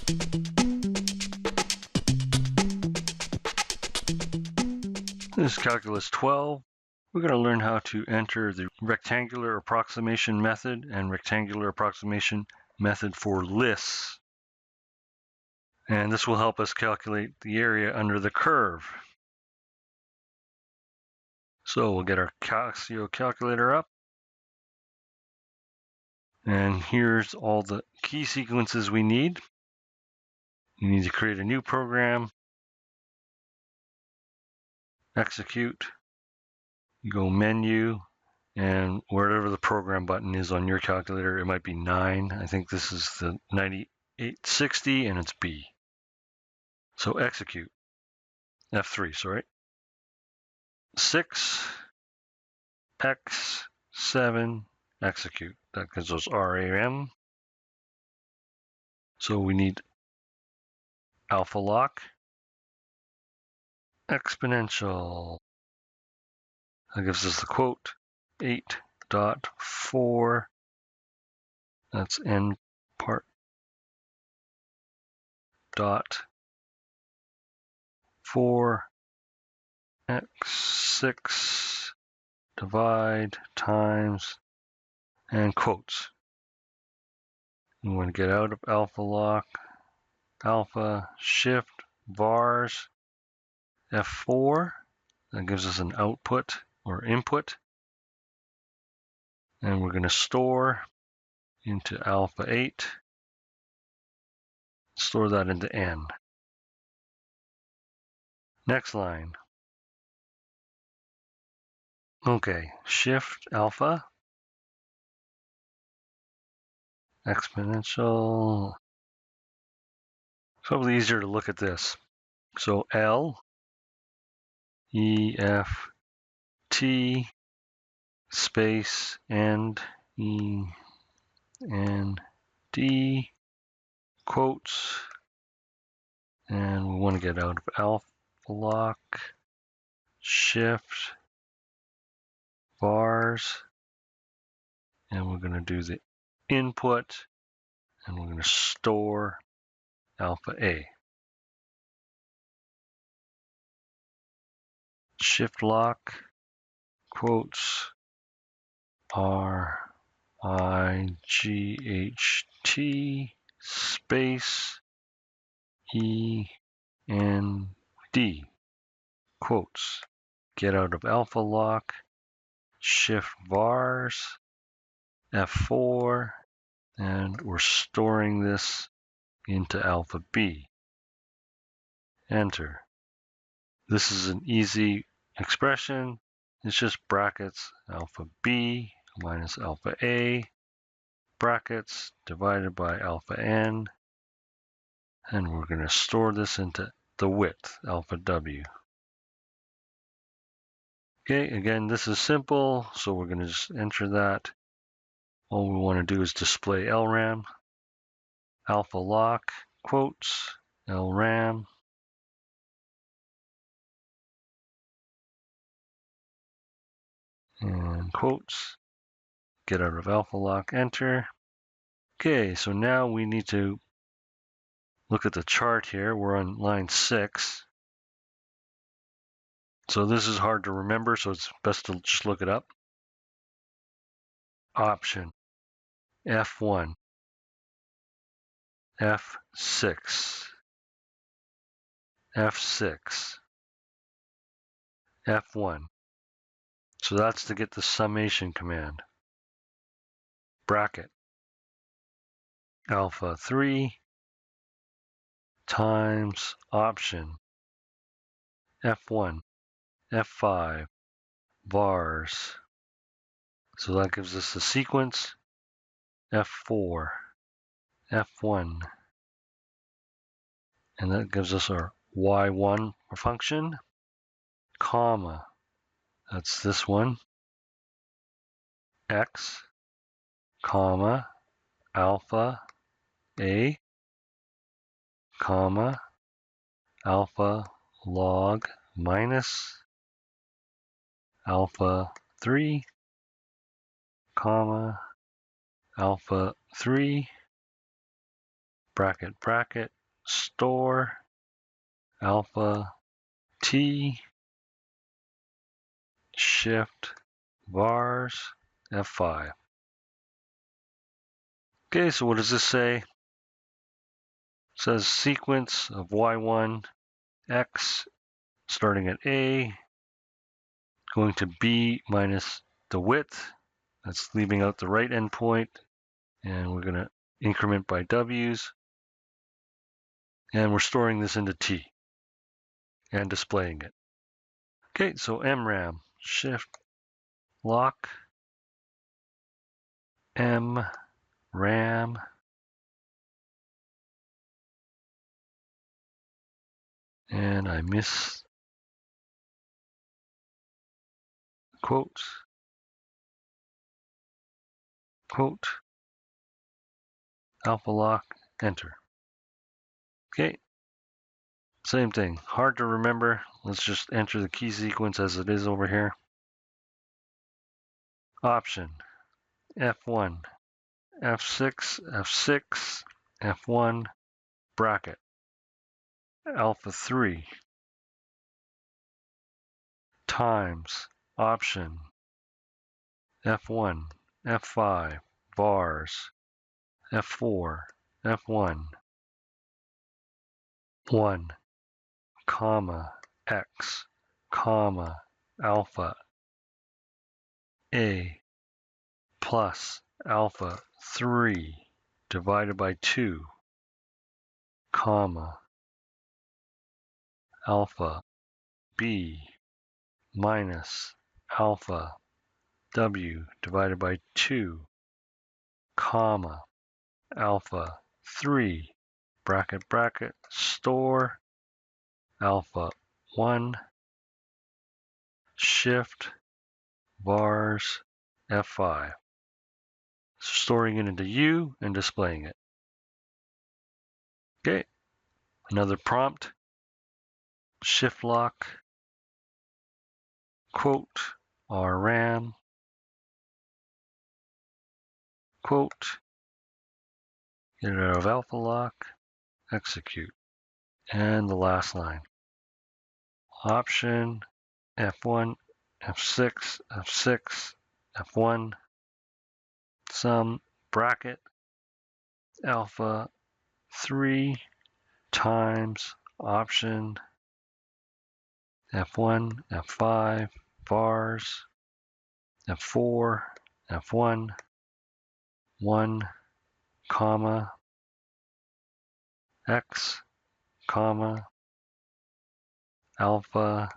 This is Calculus 12. We're going to learn how to enter the rectangular approximation method and rectangular approximation method for lists. And this will help us calculate the area under the curve. So we'll get our Casio calculator up. And here's all the key sequences we need. You need to create a new program, execute, you go menu, and wherever the program button is on your calculator, it might be 9. I think this is the 9860 and it's B. So execute, F3, sorry. 6, X, 7, execute. That gives us RRAM. So we need alpha lock, exponential. That gives us the quote 8.4. That's n part dot 4 x6 divide times and quotes. We want to get out of alpha lock, alpha, shift, vars, F4. That gives us an output or input. And we're going to store into alpha 8. Store that into N. Next line. Okay, shift alpha, exponential. It's probably easier to look at this. So L, E, F, T, space, and E, N, D, quotes, and we want to get out of alpha lock, shift, vars, and we're going to do the input, and we're going to store alpha A. Shift lock, quotes, R, I, G, H, T, space, E, N, D, quotes. Get out of alpha lock, shift vars, F4, and we're storing this into alpha B. Enter. This is an easy expression. It's just brackets alpha B minus alpha A, brackets divided by alpha N, and we're going to store this into the width, alpha W. Okay, again, this is simple, so we're going to just enter that. All we want to do is display LRAM, alpha lock, quotes, LRAM, and quotes, get out of alpha lock, enter. Okay, so now we need to look at the chart here. We're on line 6. So this is hard to remember, so it's best to just look it up. Option, F1, F6, F6, F1. So that's to get the summation command. Bracket, alpha 3 times option, F1, F5, vars. So that gives us the sequence, F4, F1, and that gives us our Y1 function, comma, that's this one, X, comma, alpha A, comma, alpha log minus alpha 3, comma, alpha 3, bracket, bracket, store alpha T shift vars F5. Okay, so what does this say? It says sequence of Y1 X starting at A, going to B minus the width. That's leaving out the right endpoint. And we're going to increment by W's. And we're storing this into T and displaying it. Okay, so MRAM, shift lock, MRAM, and I miss quote, quote, alpha lock, enter. Okay, same thing, hard to remember. Let's just enter the key sequence as it is over here. Option, F1, F6, F6, F1, bracket, alpha 3, times, option, F1, F5, vars, F4, F1, 1, comma, X, comma, alpha, A, plus alpha 3 divided by 2, comma, alpha B minus alpha W divided by 2, comma, alpha 3, bracket, bracket, store, alpha 1, shift, vars, F5. Storing it into U and displaying it. Okay, another prompt, shift lock, quote, RRAM, quote, get it out of alpha lock, execute. And the last line, option, F1, F6, F6, F1, sum, bracket, alpha 3 times option, F1, F5, vars, F4, F1, 1, comma, X, comma, alpha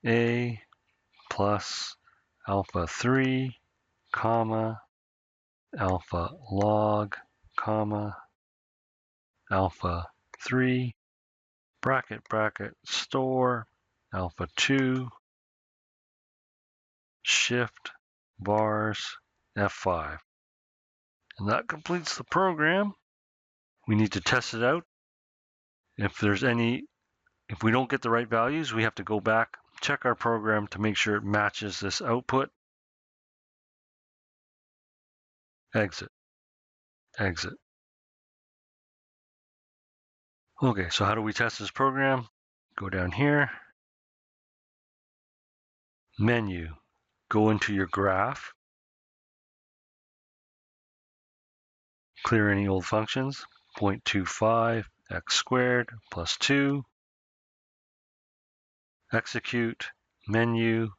A plus alpha 3, comma, alpha log, comma, alpha 3, bracket, bracket, store, alpha 2, shift, vars, F5. And that completes the program. We need to test it out. If we don't get the right values, we have to go back, check our program to make sure it matches this output. Exit, exit. Okay, so how do we test this program? Go down here, menu, go into your graph, clear any old functions, 0.25 x squared plus 2, execute, menu,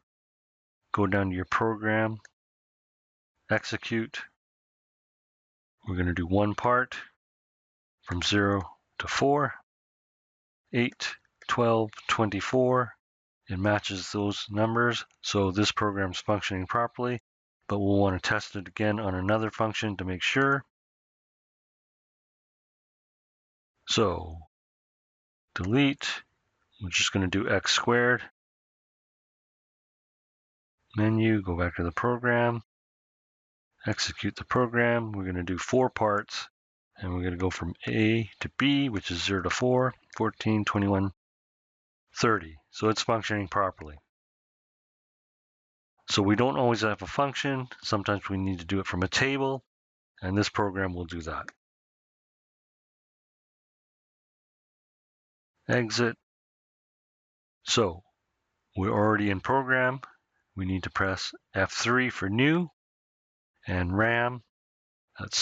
go down to your program, execute. We're going to do one part from 0 to 4, 8, 12, 24. It matches those numbers, so this program is functioning properly, but we'll want to test it again on another function to make sure. So delete, we're just going to do x squared. Menu, go back to the program, execute the program. We're going to do 4 parts, and we're going to go from A to B, which is 0 to 4, 14, 21, 30. So it's functioning properly. So we don't always have a function. Sometimes we need to do it from a table, and this program will do that. exit. So we're already in program. We need to press F3 for new, and RAM, that's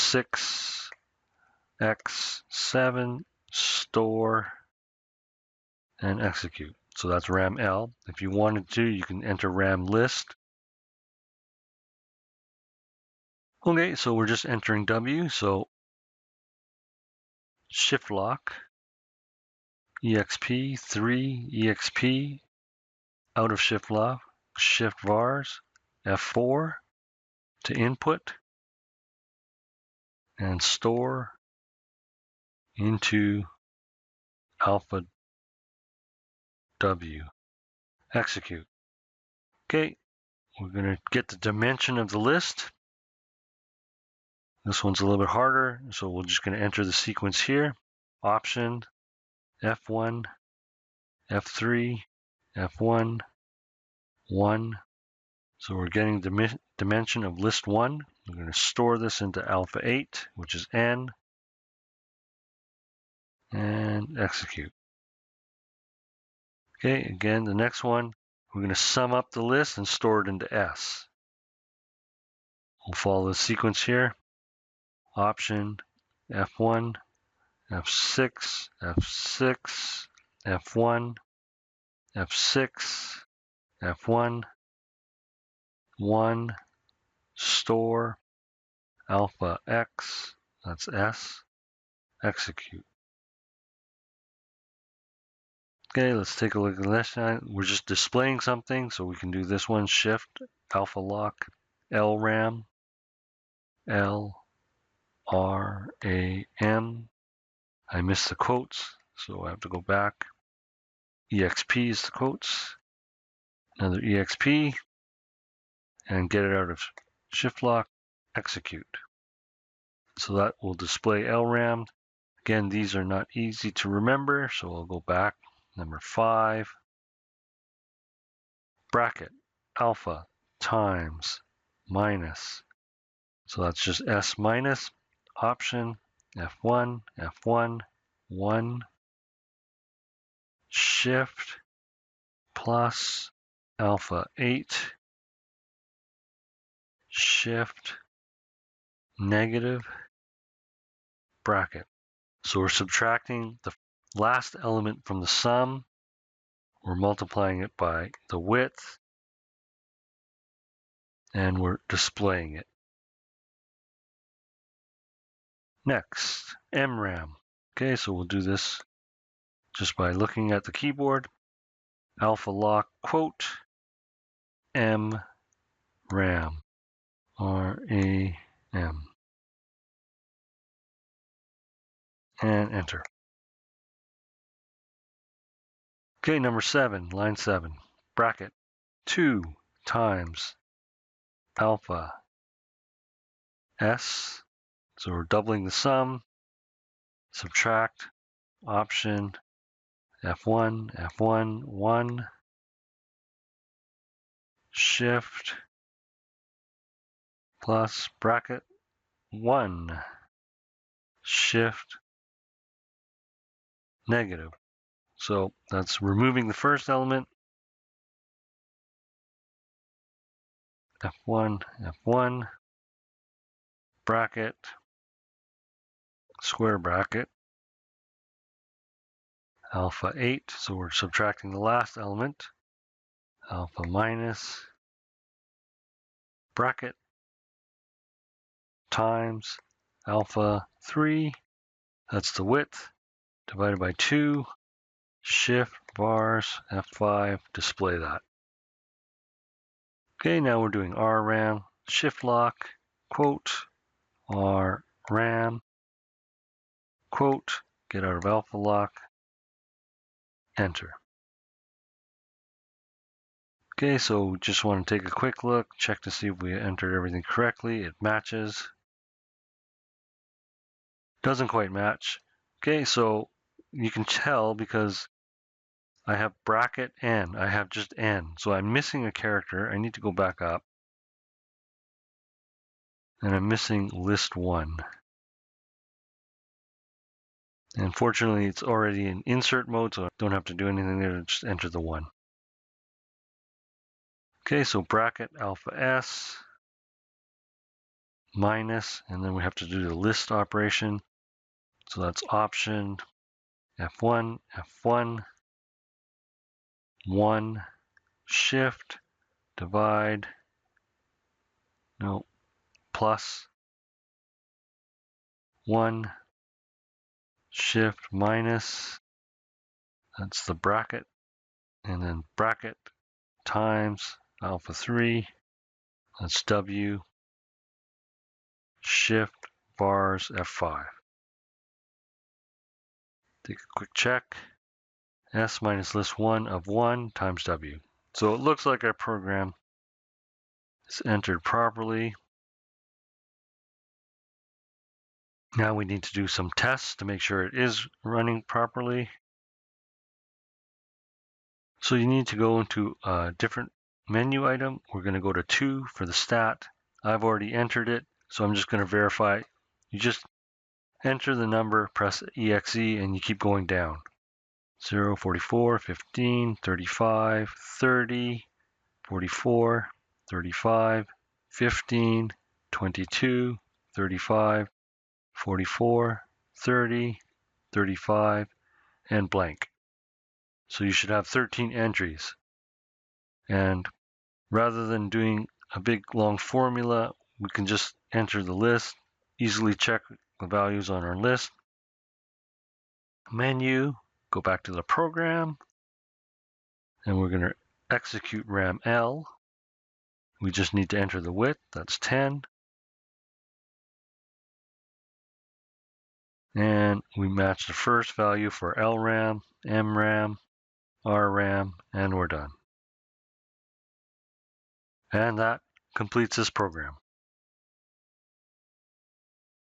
6x7, store, and execute. So that's RAML. If you wanted to, you can enter RAM list. Okay, so we're just entering W, so shift lock, exp, 3, exp, out of shift lock, shift vars, F4 to input, and store into alpha W. Execute. Okay, we're going to get the dimension of the list. This one's a little bit harder, so we're just going to enter the sequence here. Option, F1, F3, F1, 1. So we're getting the dimension of list 1. We're going to store this into alpha 8, which is N, and execute. Okay, again, the next one, we're going to sum up the list and store it into S. We'll follow the sequence here. Option, F1, F6, F6, F1, F6, F1, 1, store, alpha X, that's S, execute. Okay, let's take a look at the next one. We're just displaying something, so we can do this one, shift, alpha lock, LRAM, LRAM. I missed the quotes, so I have to go back. EXP is the quotes. Another EXP, and get it out of shift lock, execute. So that will display LRAM. Again, these are not easy to remember, so I'll go back. Number 5, bracket, alpha, times, minus. So that's just S minus, option, F1, F1, 1, shift, plus, alpha 8, shift, negative, bracket. So we're subtracting the last element from the sum. We're multiplying it by the width, and we're displaying it. Next, MRAM. Okay, so we'll do this just by looking at the keyboard. Alpha lock quote MRAM, RAM, and enter. Okay, number 7, line 7, bracket 2 times alpha S. So we're doubling the sum, subtract, option, F1, F1, 1, shift, plus, bracket, 1, shift, negative. So that's removing the first element, F1, F1, bracket, square bracket, alpha 8, so we're subtracting the last element, alpha minus, bracket, times, alpha 3, that's the width, divided by 2, shift, vars, F5, display that. Okay, now we're doing RRAM, shift lock, quote, RRAM, quote, get out of alpha lock, enter. Okay, so just want to take a quick look, check to see if we entered everything correctly. It matches. Doesn't quite match. Okay, so you can tell because I have bracket N. I have just N. So I'm missing a character. I need to go back up. And I'm missing list 1. And fortunately, it's already in insert mode, so I don't have to do anything there, just enter the 1. Okay, so bracket alpha S minus, and then we have to do the list operation. So that's option F1, F1, 1, shift, divide, no, plus, 1, shift, minus, that's the bracket, and then bracket times alpha 3, that's W, shift, bars, F5. Take a quick check. S minus list 1 of 1 times W. So it looks like our program is entered properly. Now we need to do some tests to make sure it is running properly. So you need to go into a different menu item. We're going to go to 2 for the stat. I've already entered it, so I'm just going to verify. You just enter the number, press EXE, and you keep going down. 0, 44, 15, 35, 30, 44, 35, 15, 22, 35, 44, 30, 35, and blank. So you should have 13 entries. And rather than doing a big long formula, we can just enter the list, easily check the values on our list. Menu, go back to the program, and we're going to execute RAML. We just need to enter the width, that's 10. And we match the first value for LRAM, MRAM, RRAM, and we're done. And that completes this program.